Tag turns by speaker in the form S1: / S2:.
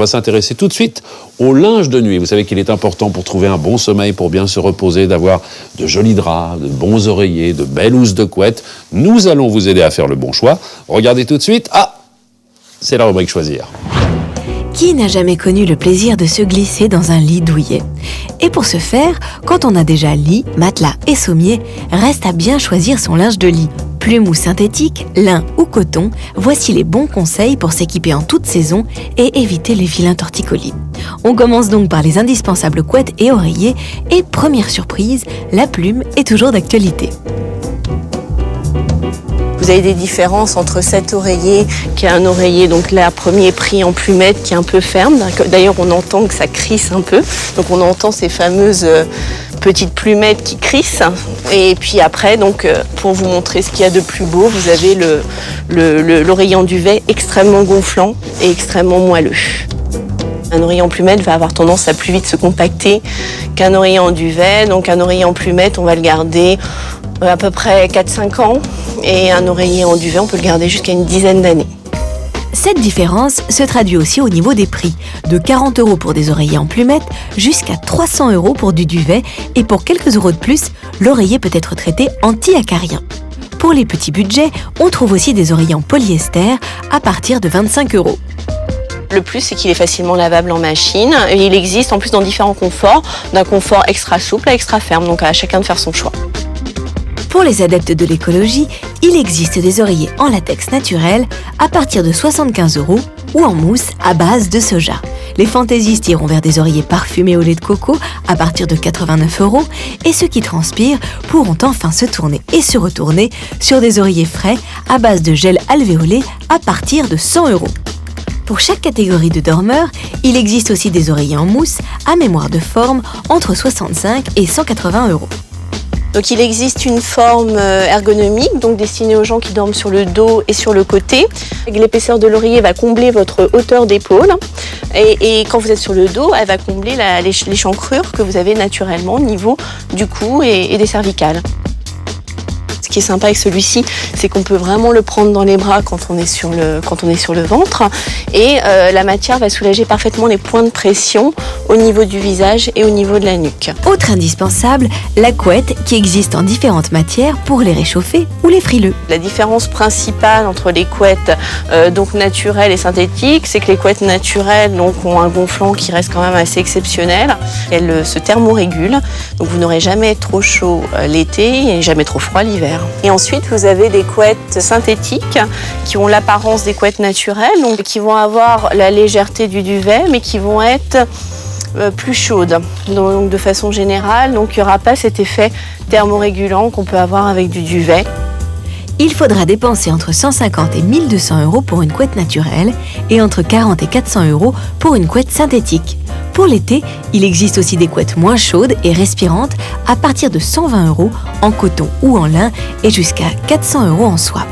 S1: va s'intéresser tout de suite au linge de nuit. Vous savez qu'il est important pour trouver un bon sommeil, pour bien se reposer, d'avoir de jolis draps, de bons oreillers, de belles housses de couette. Nous allons vous aider à faire le bon choix. Regardez tout de suite. Ah, c'est la rubrique Choisir.
S2: Qui n'a jamais connu le plaisir de se glisser dans un lit douillet ? Et pour ce faire, quand on a déjà lit, matelas et sommier, reste à bien choisir son linge de lit. Plume ou synthétique, lin ou coton, voici les bons conseils pour s'équiper en toute saison et éviter les vilains torticolis. On commence donc par les indispensables couettes et oreillers et première surprise, la plume est toujours d'actualité.
S3: Vous avez des différences entre cet oreiller, qui est un oreiller, donc là, premier prix en plumette, qui est un peu ferme. D'ailleurs, on entend que ça crisse un peu. Donc, on entend ces fameuses petites plumettes qui crissent. Et puis après, donc, pour vous montrer ce qu'il y a de plus beau, vous avez l'oreiller en duvet extrêmement gonflant et extrêmement moelleux. Un oreiller en plumette va avoir tendance à plus vite se compacter qu'un oreiller en duvet. Donc, un oreiller en plumette, on va le garder à peu près 4-5 ans. Et un oreiller en duvet, on peut le garder jusqu'à une dizaine d'années.
S2: Cette différence se traduit aussi au niveau des prix, de 40 € pour des oreillers en plumette jusqu'à 300 € pour du duvet, et pour quelques euros de plus, l'oreiller peut être traité anti-acarien. Pour les petits budgets, on trouve aussi des oreillers en polyester à partir de 25 €.
S3: Le plus, c'est qu'il est facilement lavable en machine, et il existe en plus dans différents conforts, d'un confort extra souple à extra ferme, donc à chacun de faire son choix.
S2: Pour les adeptes de l'écologie, il existe des oreillers en latex naturel à partir de 75 € ou en mousse à base de soja. Les fantaisistes iront vers des oreillers parfumés au lait de coco à partir de 89 € et ceux qui transpirent pourront enfin se tourner et se retourner sur des oreillers frais à base de gel alvéolé à partir de 100 €. Pour chaque catégorie de dormeurs, il existe aussi des oreillers en mousse à mémoire de forme entre 65 et 180 €.
S3: Donc il existe une forme ergonomique, donc destinée aux gens qui dorment sur le dos et sur le côté. L'épaisseur de l'oreiller va combler votre hauteur d'épaule et quand vous êtes sur le dos, elle va combler l'échancrure que vous avez naturellement au niveau du cou et des cervicales. Ce qui est sympa avec celui-ci, c'est qu'on peut vraiment le prendre dans les bras quand on est sur le ventre et la matière va soulager parfaitement les points de pression au niveau du visage et au niveau de la nuque.
S2: Autre indispensable, la couette qui existe en différentes matières pour les réchauffer ou les frileux.
S3: La différence principale entre les couettes donc naturelles et synthétiques, c'est que les couettes naturelles donc, ont un gonflant qui reste quand même assez exceptionnel. Elles se thermorégulent, donc vous n'aurez jamais trop chaud l'été et jamais trop froid l'hiver. Et ensuite, vous avez des couettes synthétiques qui ont l'apparence des couettes naturelles, donc qui vont avoir la légèreté du duvet, mais qui vont être plus chaudes. Donc, de façon générale, donc, il n'y aura pas cet effet thermorégulant qu'on peut avoir avec du duvet.
S2: Il faudra dépenser entre 150 et 1200 € pour une couette naturelle et entre 40 et 400 € pour une couette synthétique. Pour l'été, il existe aussi des couettes moins chaudes et respirantes à partir de 120 € en coton ou en lin et jusqu'à 400 € en soie.